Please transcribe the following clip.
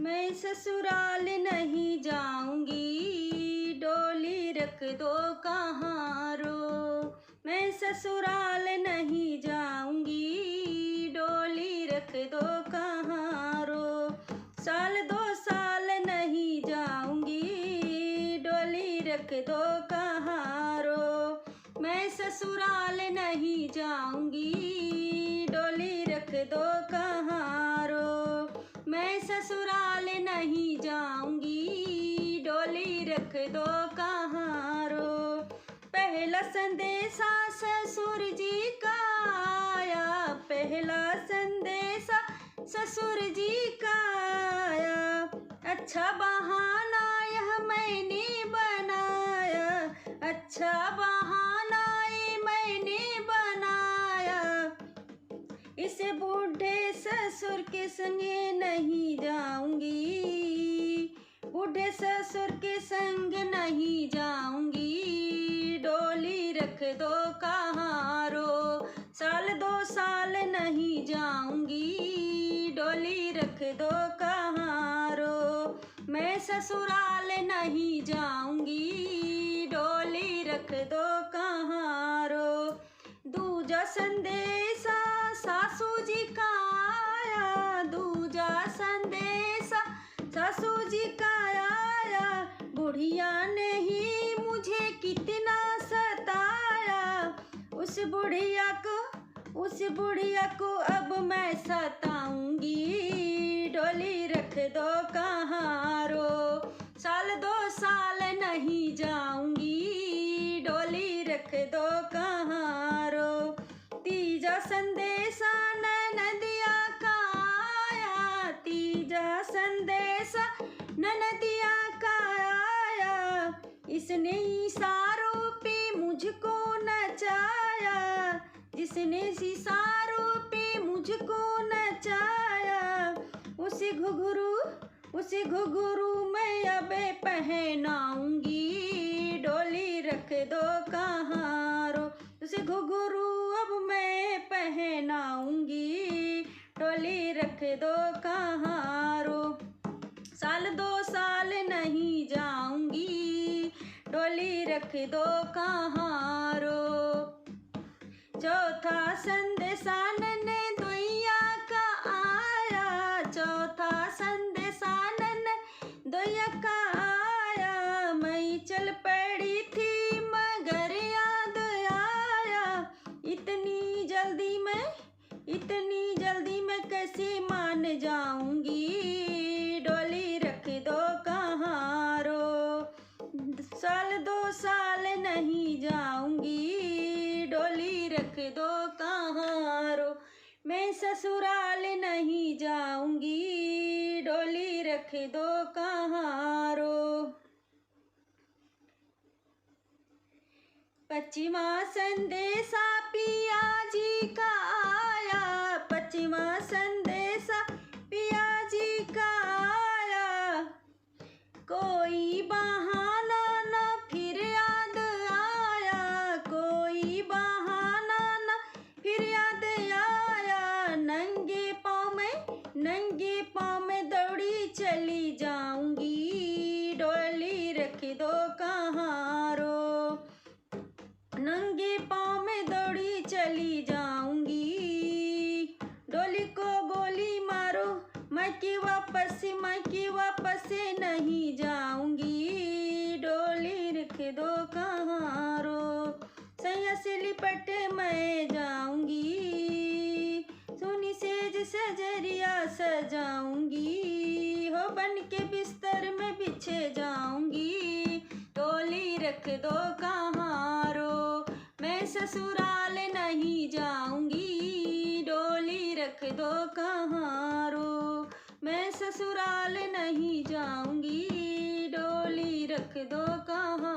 मैं ससुराल नहीं जाऊंगी, डोली रख दो कहाँ रो। मैं ससुराल नहीं जाऊंगी, डोली रख दो कहाँ रो। साल 2 साल नहीं जाऊंगी, डोली रख दो कहाँ रो। मैं ससुराल नहीं जाऊंगी, डोली रख दो कहाँ रो। मैं ससुराल नहीं जाऊंगी, डोली रख दो कहाँ रो। पहला संदेशा ससुर जी का आया, पहला संदेशा ससुर जी का आया। अच्छा बहाना यह मैंने बनाया, अच्छा बहाना ये मैंने बनाया। इस बूढ़े ससुर के संगे नहीं जाऊंगी, बूढ़े ससुर के संग नहीं जाऊंगी, डोली रख दो कहाँ रो। साल 2 साल नहीं जाऊंगी, डोली रख दो कहाँ रो। मैं ससुराल नहीं जाऊंगी, डोली रख दो कहाँ रो। दूजा संदेशा सासू जी का आया, दूजा संदेशा सासू जी का आया। बुढ़िया ने ही मुझे कितना सताया, उस बुढ़िया को अब मैं सताऊंगी, डोली रख दो कहाँ रो। साल 2 साल नहीं जाऊंगी, डोली रख दो कहाँ रो। तीजा संदेशा ननदिया का आया, तीजा संदेशा ननदिया का आया। इसने इशारों पे मुझको नचाया, जिसने इशारों पे मुझको नचाया। उसी घुघरू मैं अब पहनाऊंगी, डोली रख दो कहाँ रो। उसी घुघरू अब मैं पहनाऊंगी, डोली रख दो कहाँ रो। साल 2 साल नहीं जाऊंगी, डोली रख दो कहाँ रो। चौथा संदेशा ननदोइया का आया, चौथा संदेशा ननदोइया का आया। मैं चल पड़ी थी मगर याद आया, इतनी जल्दी मैं कैसे मान जाऊंगी, डोली रख दो कहाँ रो। साल 2 साल नहीं जाऊंगी, डोली रख दो कहाँ रो। मैं ससुराल नहीं जाऊंगी, डोली रख दो कहाँ रो। पश्चिमा संदेशा पिया जी का आया, पश्चिमा संदेशा पिया जी का आया। कोई बहाना न फिर याद आया, कोई बहाना न फिर याद आया। नंगे पाँव में दौड़ी चली जाऊंगी, डोली रख दो कहाँ रो। नंगे पाँव में दौड़ी चली जाऊंगी, डोली को गोली मारो मैं की वापस से नहीं जाऊंगी, डोली रख दो कहाँ रो। सैया से लिपट मैं जाऊंगी, सोनी सेज सजरिया सजाऊंगी, हो बन के बिस्तर में बिछे जाऊंगी, डोली रख दो कहाँ रो। मैं ससुराल नहीं जाऊंगी, डोली रख दो कहाँ रो। मैं ससुराल नहीं जाऊंगी, डोली रख दो कहाँ